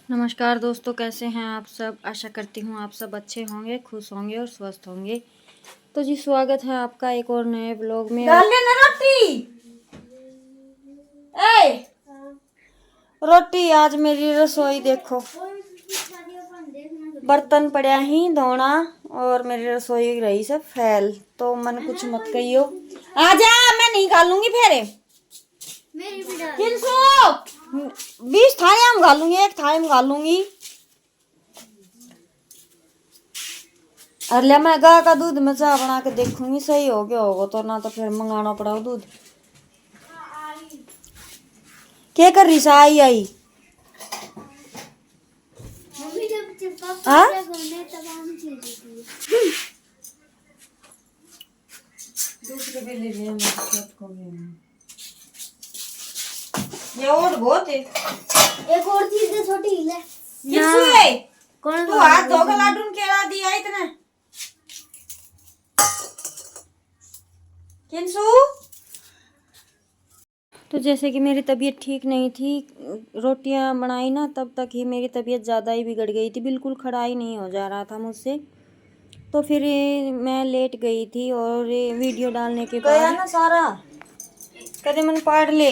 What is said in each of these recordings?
नमस्कार दोस्तों, कैसे हैं आप सब। आशा करती हूँ आप सब अच्छे होंगे, खुश होंगे और स्वस्थ होंगे। तो जी स्वागत है आपका एक और नए ब्लॉग में। रोटी आज मेरी रसोई देखो, बर्तन पड़ा ही धोना और मेरी रसोई रही सब फैल। तो मन कुछ मत कहियो, आजा मैं नहीं गालूंगी फेरे। 20 थाली हम गालूंगी, एक थाली में गालूंगी। अरे मैं गाय का दूध में चाय बना के देखूंगी, सही हो गया होगा तो, ना तो फिर मंगाना पड़ा दूध। क्या कर रही आई आई दूसरे भी ले लिया ये और बहुत है। एक और चीज है छोटी ले कौन तू हाथ धोकर लाडून केला दिया इतना किंसु। तो जैसे कि मेरी तबीयत ठीक नहीं थी, रोटियां बनाई ना तब तक ही मेरी तबीयत ज़्यादा ही बिगड़ गई थी, बिल्कुल खड़ा ही नहीं हो जा रहा था मुझसे। तो फिर मैं लेट गई थी और वीडियो डालने के बाद गया ना सारा कदे मन पाड़ ले।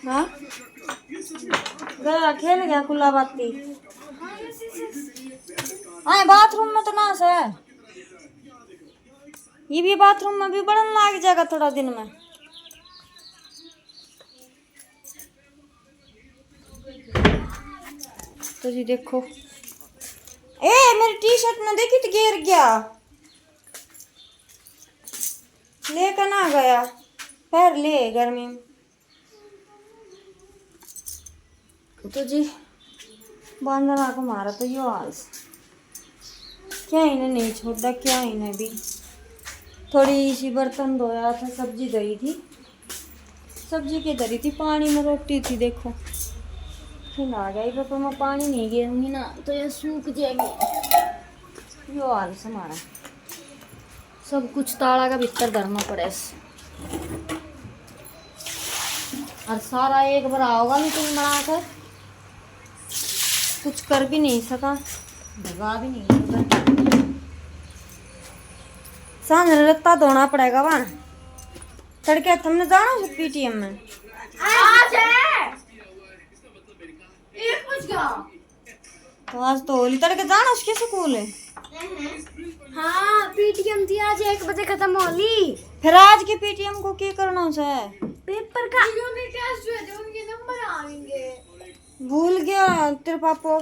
हाँ गया खेल गया कुल्ला बाती। हाँ बाथरूम में तो नास है, ये भी बाथरूम में भी बढ़न लग जाएगा थोड़ा दिन में। तो जी देखो, ए मेरी टी शर्ट में देखी तो गिर गया, लेकर ना गया पैर ले गर्मी में। तो जी बांधना को मारा तो यो हाल क्या इन्हें नहीं छोड़ा, क्या इन्हें भी थोड़ी सी बर्तन धोया था, सब्जी धरी थी, सब्जी के धरी थी, पानी में रोटी थी। देखो फिर आ गई पापा, मैं पानी नहीं गिरूंगी ना तो ये सूख जाएगी। यो हाल से हमारा सब कुछ ताला का भीतर धरना पड़े और सारा एक बार होगा मीटिंग बनाकर, कुछ कर भी नहीं सका, भगा भी नहीं सका। सांझ रत्ता धोना पड़ेगा वहाँ तड़के। हमने जाना है पीटीएम में आज है एक कुछ का तो आज तो होली तड़के जाना उसके स्कूल है। हाँ पीटीएम थी आज 1 बजे खत्म होली। फिर आज के पीटीएम को क्या करना है? पेपर का टेस्ट हुए थे, उनके नंबर आएंगे। भूल गया तेरे पापा,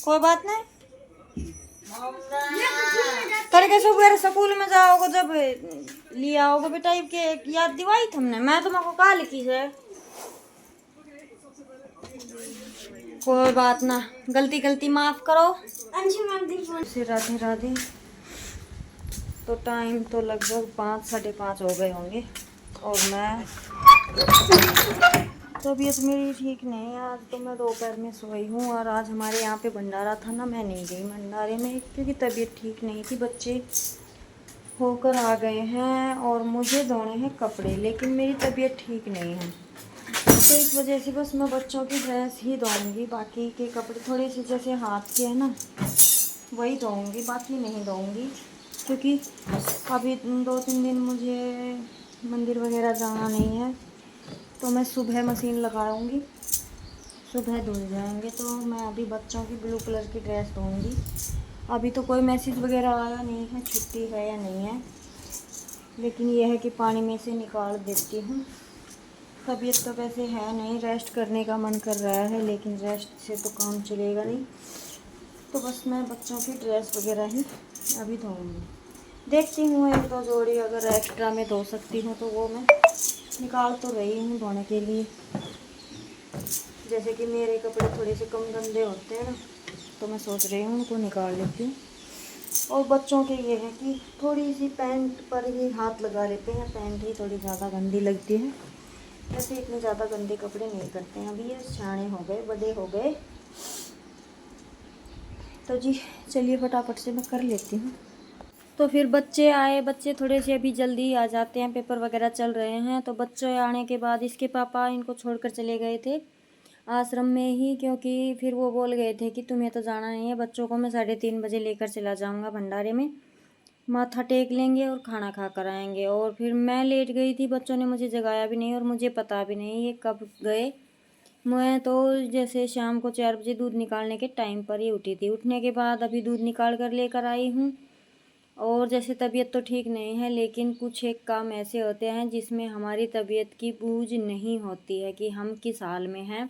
कोई बात नहीं। तड़के सुबह स्कूल में जाओगे जब लिया होगा बेटा के याद दिवाई तुमने, मैं तुम्हारे को कहा लिखी है। कोई बात ना, गलती गलती माफ करो। राधे राधे। तो टाइम तो लगभग 5 साढ़े 5 हो गए होंगे और मैं तबीयत मेरी ठीक नहीं है। आज तो मैं दोपहर में सोई हूँ और आज हमारे यहाँ पे भंडारा था ना, मैं नहीं गई भंडारे में क्योंकि तबीयत ठीक नहीं थी। बच्चे होकर आ गए हैं और मुझे धोने हैं कपड़े, लेकिन मेरी तबीयत ठीक नहीं है तो इस वजह से बस मैं बच्चों की ड्रेस ही धोऊंगी। बाकी के कपड़े थोड़े से जैसे हाथ के हैं ना वही धोऊंगी, बाकी नहीं धोऊंगी क्योंकि अभी 2-3 दिन मुझे मंदिर वगैरह जाना नहीं है। तो मैं सुबह मशीन लगाऊंगी, सुबह धुल जाएंगे। तो मैं अभी बच्चों की ब्लू कलर की ड्रेस धोऊंगी। अभी तो कोई मैसेज वगैरह आया नहीं है छुट्टी है या नहीं है, लेकिन यह है कि पानी में से निकाल देती हूँ। तबीयत तो वैसे है नहीं, रेस्ट करने का मन कर रहा है लेकिन रेस्ट से तो काम चलेगा नहीं। तो बस मैं बच्चों की ड्रेस वगैरह ही अभी धोऊंगी। देखती हूँ 1-2 जोड़ी अगर एक्स्ट्रा में धो सकती हूँ तो वो मैं निकाल तो रही हूँ धोने के लिए। जैसे कि मेरे कपड़े थोड़े से कम गंदे होते हैं ना, तो मैं सोच रही हूँ उनको निकाल लेती हूँ। और बच्चों के ये है कि थोड़ी सी पैंट पर ही हाथ लगा लेते हैं, पैंट ही थोड़ी ज़्यादा गंदी लगती है। वैसे इतने ज़्यादा गंदे कपड़े नहीं करते हैं, अभी ये सियाने हो गए, बड़े हो गए। तो जी चलिए फटाफट से मैं कर लेती हूँ। तो फिर बच्चे आए, बच्चे थोड़े से अभी जल्दी आ जाते हैं, पेपर वगैरह चल रहे हैं। तो बच्चे आने के बाद इसके पापा इनको छोड़कर चले गए थे आश्रम में ही, क्योंकि फिर वो बोल गए थे कि तुम्हें तो जाना नहीं है, बच्चों को मैं 3:30 बजे लेकर चला जाऊंगा भंडारे में, माथा टेक लेंगे और खाना खा कर आएंगे। और फिर मैं लेट गई थी, बच्चों ने मुझे जगाया भी नहीं और मुझे पता भी नहीं ये कब गए। मैं तो जैसे शाम को 4 बजे दूध निकालने के टाइम पर ही उठी थी। उठने के बाद अभी दूध निकाल कर लेकर आई हूँ। और जैसे तबीयत तो ठीक नहीं है, लेकिन कुछ एक काम ऐसे होते हैं जिसमें हमारी तबीयत की बूझ नहीं होती है कि हम किस हाल में हैं,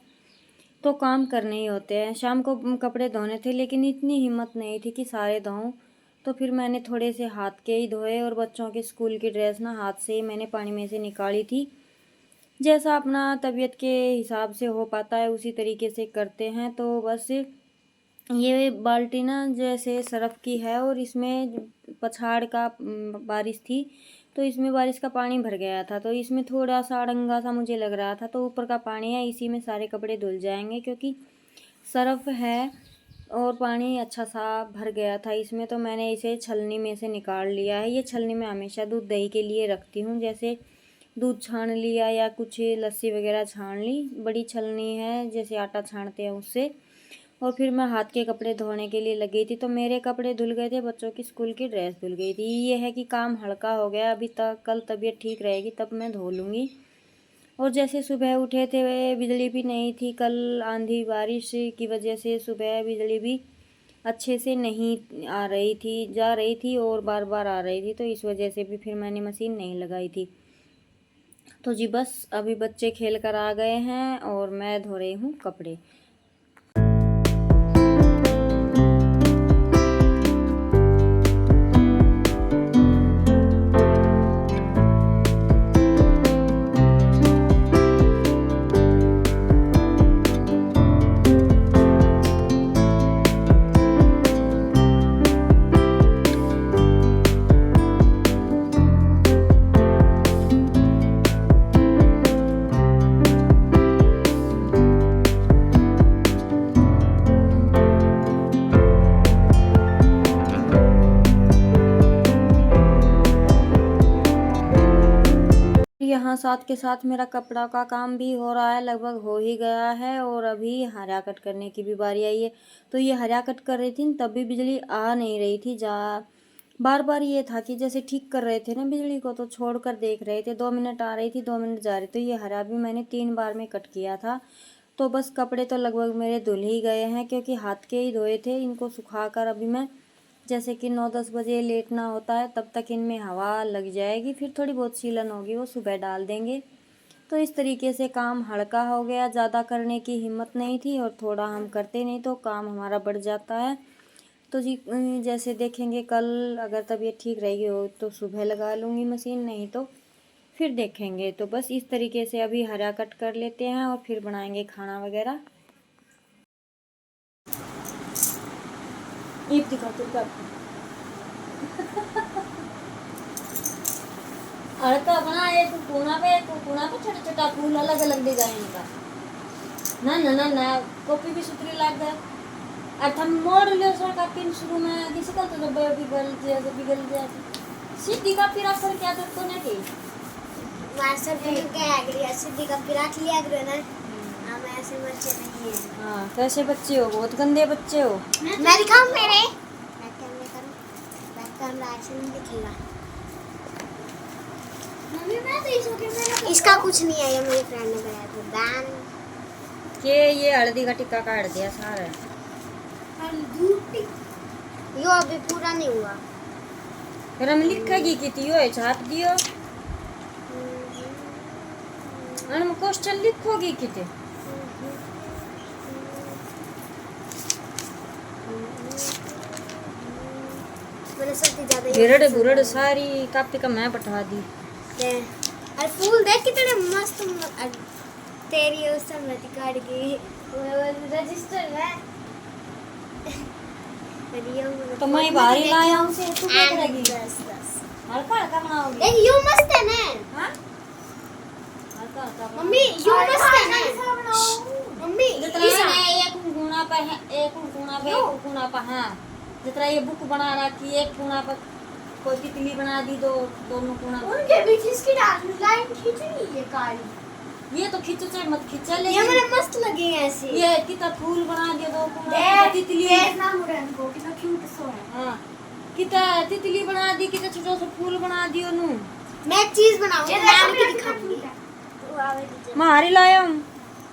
तो काम करने ही होते हैं। शाम को कपड़े धोने थे, लेकिन इतनी हिम्मत नहीं थी कि सारे धोऊं, तो फिर मैंने थोड़े से हाथ के ही धोए। और बच्चों के स्कूल की ड्रेस ना हाथ से ही मैंने पानी में से निकाली थी। जैसा अपना तबीयत के हिसाब से हो पाता है उसी तरीके से करते हैं। तो बस ये बाल्टी ना जैसे सरफ की है और इसमें पछाड़ का बारिश थी, तो इसमें बारिश का पानी भर गया था, तो इसमें थोड़ा सा अड़ंगा सा मुझे लग रहा था। तो ऊपर का पानी है, इसी में सारे कपड़े धुल जाएंगे, क्योंकि सरफ है और पानी अच्छा सा भर गया था इसमें। तो मैंने इसे छलनी में से निकाल लिया है। ये छलनी मैं हमेशा दूध दही के लिए रखती हूँ, जैसे दूध छान लिया या कुछ लस्सी वगैरह छान ली। बड़ी छलनी है जैसे आटा छानते हैं उससे। और फिर मैं हाथ के कपड़े धोने के लिए लगी थी, तो मेरे कपड़े धुल गए थे, बच्चों की स्कूल की ड्रेस धुल गई थी। ये है कि काम हल्का हो गया। अभी तक कल तबीयत ठीक रहेगी तब मैं धो लूँगी। और जैसे सुबह उठे थे, बिजली भी नहीं थी, कल आंधी बारिश की वजह से सुबह बिजली भी अच्छे से नहीं आ रही थी, जा रही थी और बार बार आ रही थी, तो इस वजह से भी फिर मैंने मशीन नहीं लगाई थी। तो जी बस अभी बच्चे खेल कर आ गए हैं और मैं धो रही हूँ कपड़े। यहाँ साथ के साथ मेरा कपड़ा का काम भी हो रहा है, लगभग हो ही गया है। और अभी हरा कट करने की भी बारी आई है। तो ये हरा कट कर रही थी तब भी बिजली आ नहीं रही थी। बार बार ये था कि जैसे ठीक कर रहे थे ना बिजली को, तो छोड़ कर देख रहे थे, 2 मिनट आ रही थी 2 मिनट जा रही। तो ये हरा भी मैंने 3 बार में कट किया था। तो बस कपड़े तो लगभग मेरे धुल ही गए हैं, क्योंकि हाथ के ही धोए थे। इनको सुखा कर अभी मैं जैसे कि 9-10 बजे लेटना होता है, तब तक इनमें हवा लग जाएगी, फिर थोड़ी बहुत सीलन होगी, वो सुबह डाल देंगे। तो इस तरीके से काम हल्का हो गया। ज़्यादा करने की हिम्मत नहीं थी और थोड़ा हम करते नहीं तो काम हमारा बढ़ जाता है। तो जी जैसे देखेंगे कल अगर तबीयत ठीक रहेगी हो तो सुबह लगा लूँगी मशीन, नहीं तो फिर देखेंगे। तो बस इस तरीके से अभी हरा कट कर लेते हैं और फिर बनाएंगे खाना वगैरह। एक दिखा तो क्या अरे तो अपना एक कोना पे छोटा छोटा फूल अलग अलग डिजाइन का ना ना ना ना कॉपी भी सुतरी लाग गए। अठम मोड़ लियो सर का पिन शुरू में किसी कल तो जब बिगल जाए सीधी का पिरा सर क्या तो नहीं की मास्टर भी के एग्री सीधी का पिराट लिया एग्री ना। हम ऐसे बच्चे नहीं हैं। हाँ कैसे बच्चे हो, बहुत गंदे बच्चे हो। मैं दिखाऊं मेरे बैक कैमरा ऐसे नहीं दिखेगा। मम्मी मैं तो इसका कुछ नहीं है, ये मेरी फ्रेंड ने बनाया था बैन के ये हल्दी का टिक्का काट दिया सारा। हल्दी यो अभी पूरा नहीं हुआ। फिर हम लिखेगी कि तियो छाप दियो हम क्वेश्चन लिखोगी किते मैंने सबसे ज्यादा गिरड़ बुरड़ सारी कापी का मैं पठा दी। अरे फूल देख कितने मस्त तेरी उस समय कार्ड की रजिस्टर है। तो मैं बाहर ही लाया हूं से तू क्या करेगी? बस हल्का हल्का बनाओगी। देख यो मस्त है ना। हां हल्का हल्का मम्मी यो मस्त है ना। मम्मी इसने एक गुना पे है, एक गुना पे हां जितना ये बुक बना रखी, एक गुना पर कोई तितली बना दी, दो दोनों गुना उनके बीच इसकी लाइन खींचनी है काली। ये तो खींचो चाहे मत खींचा, ये लेकिन मेरे मस्त लगे हैं ऐसे। ये कितना फूल बना दिया दो तितली। ना मुरन को कितना क्यूट सो है। हाँ कितना तितली बना दी, कितना छोटा सा फूल बना दियो नु। मैं एक चीज बनाऊंगी, नाम की दिखाऊंगी। मारी लाया हूँ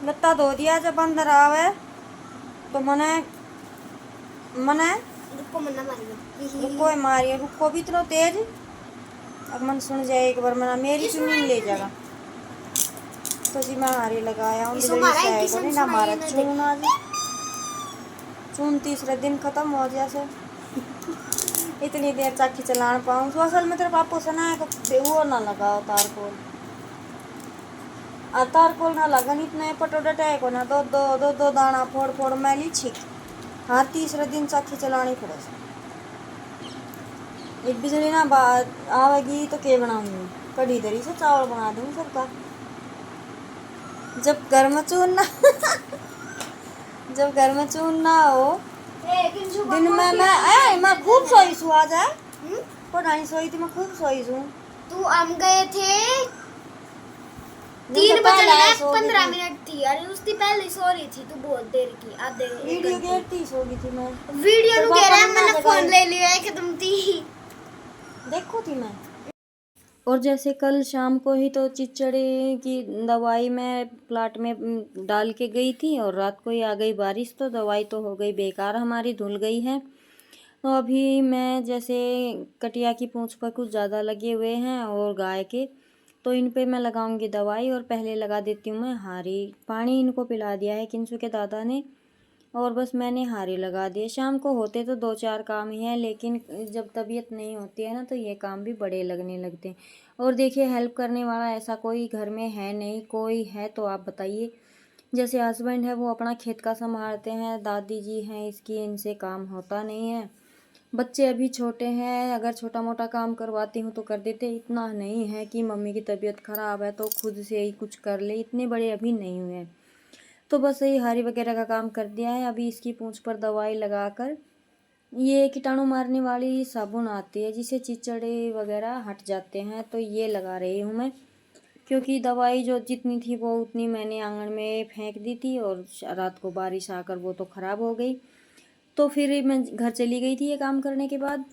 लत्ता धो दिया, जब अंदर आवे तो मने रुको मन्ना मारियो। रुको मारिए, रुको भी इतना तेज अब मन सुन जाए एक बार मना मेरी चुनी ले जाएगा। तो जी मैं हारी लगाया हूँ ना हमारा चून आज चून तीसरे दिन खत्म हो गया से इतनी देर चाकी चला पाऊँ। तो असल में तेरे पापा से ना वो ना लगाओ तारकोल ना लगन इतना पटोटा टैक ना दो दाना फोड़ मैली छिक। हाँ तीसरे दिन चाकी चलानी पड़े से। एक बिजली ना आवेगी तो क्या बनाऊंगी, कढ़ी दरी से चावल बना दूंगी सबका। जब घर में चून ना हो दिन में मैं खूब सोई सू आज है पढ़ाई सोई थी, मैं खूब सोई सू। तू हम गए थे 3 बजे 15 मिनट थी, अरे उससे पहले सो रही थी तू बहुत देर की, आधे वीडियो गेटी सो गई थी मैं। वीडियो नु कह रहा है मैंने फोन ले लिया एकदम थी देखो थी मैं। और जैसे कल शाम को ही तो चिचड़े की दवाई मैं प्लाट में डाल के गई थी और रात को ही आ गई बारिश, तो दवाई तो हो गई बेकार, हमारी धुल गई है। तो अभी मैं जैसे कटिया की पूंछ पर कुछ ज़्यादा लगे हुए हैं और गाय के, तो इन पे मैं लगाऊंगी दवाई। और पहले लगा देती हूँ मैं हारी, पानी इनको पिला दिया है किंसू के दादा ने, और बस मैंने हारी लगा दिए। शाम को होते तो 2-4 काम ही हैं, लेकिन जब तबीयत नहीं होती है ना तो ये काम भी बड़े लगने लगते हैं। और देखिए हेल्प करने वाला ऐसा कोई घर में है नहीं, कोई है तो आप बताइए। जैसे हस्बैंड है वो अपना खेत का संभालते हैं, दादी जी हैं इसकी, इनसे काम होता नहीं है। बच्चे अभी छोटे हैं, अगर छोटा मोटा काम करवाती हूँ तो कर देते, इतना नहीं है कि मम्मी की तबीयत ख़राब है तो खुद से ही कुछ कर ले, इतने बड़े अभी नहीं हुए हैं। तो बस यही हारी वगैरह का काम कर दिया है। अभी इसकी पूंछ पर दवाई लगाकर, ये कीटाणु मारने वाली साबुन आती है जिससे चिचड़े वगैरह हट जाते हैं, तो ये लगा रही हूँ मैं। क्योंकि दवाई जो जितनी थी वो उतनी मैंने आंगन में फेंक दी थी और रात को बारिश आकर वो तो ख़राब हो गई। तो फिर मैं घर चली गई थी ये काम करने के बाद,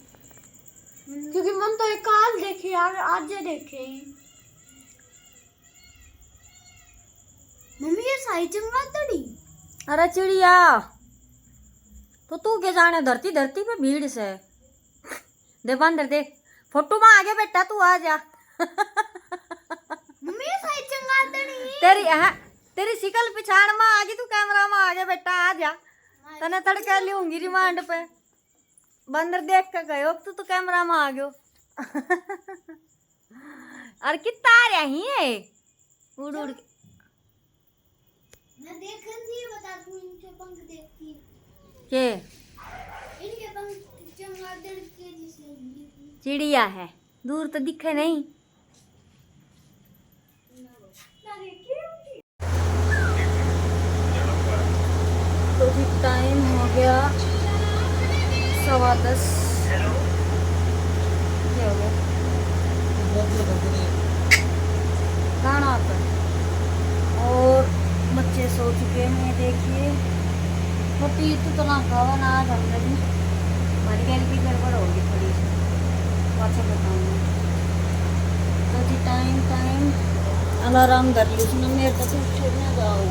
क्योंकि मन तो एक काल देखे यार, आज देखे मम्मी ये साई चंगा तड़ी। अरे चिड़िया तो तू क्या जाने, धरती पे भीड़ से दे बंदर दे फोटो में आगे बेटा तू आ जा मम्मी ये साई चंगा तड़ी तेरी शिकल पिछाड़ में आ गई, तू कैमरा में आ गया बेटा आ जा, तने तड़के लूंगी रिमांड पे। बंदर देख के गयो तू तो कैमरा में आ गयो अरे कितना आ रहा है उड़ के। मैं देखन थी, बता तू इनके पंख देखती के इनके पंख चंगा तड़ी जिसे चिड़िया है, दूर तो दिखे नहीं। तो भी टाइम हो गया 10:15। क्या हो गया खाना आता है और बच्चे सो चुके हैं। देखिए रोटी तो ना खावा ना, आज हमने भी हमारी गैल की गड़बड़ होगी थोड़ी सी, पाछा बताऊँगी। तो जी टाइम अलार्म कर ली उसने, मेरे को तो उठने जाओ।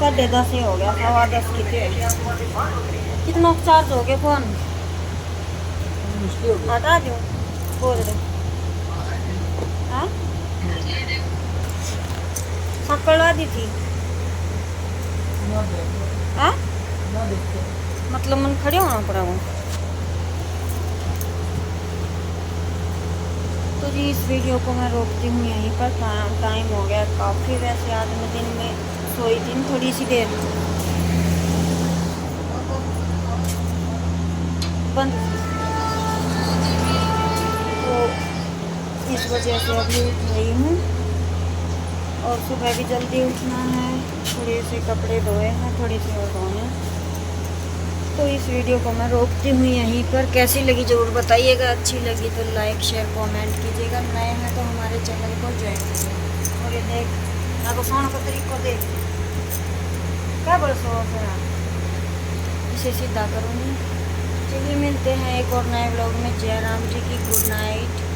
साढ़े 10 ही हो गया, 10:15 की थी। कितना चार्ज हो गया फोन? हटा दूँ बोल दे। हाँ पकड़वा दी थी हाँ, मतलब मन खड़े होना पड़ा वो। तो जी इस वीडियो को मैं रोकती हूँ यहीं पर, टाइम हो गया काफ़ी। वैसे आज मैं दिन में सोई थी थोड़ी सी देर, बंद, तो इस वजह से अभी उठ रही हूँ। और सुबह भी जल्दी उठना है, थोड़े से कपड़े धोए हैं, थोड़े से और धोने। तो तो इस वीडियो को मैं रोकती हूँ यहीं पर। कैसी लगी ज़रूर बताइएगा, अच्छी लगी तो लाइक शेयर कमेंट कीजिएगा, नए हैं तो हमारे चैनल को ज्वाइन कीजिएगा। और ये देख आपको फोन का तरीको देख क्या बोल सो इसे सीधा करूँगी। चलिए मिलते हैं एक और नए ब्लॉग में। जय राम जी की गुड नाइट।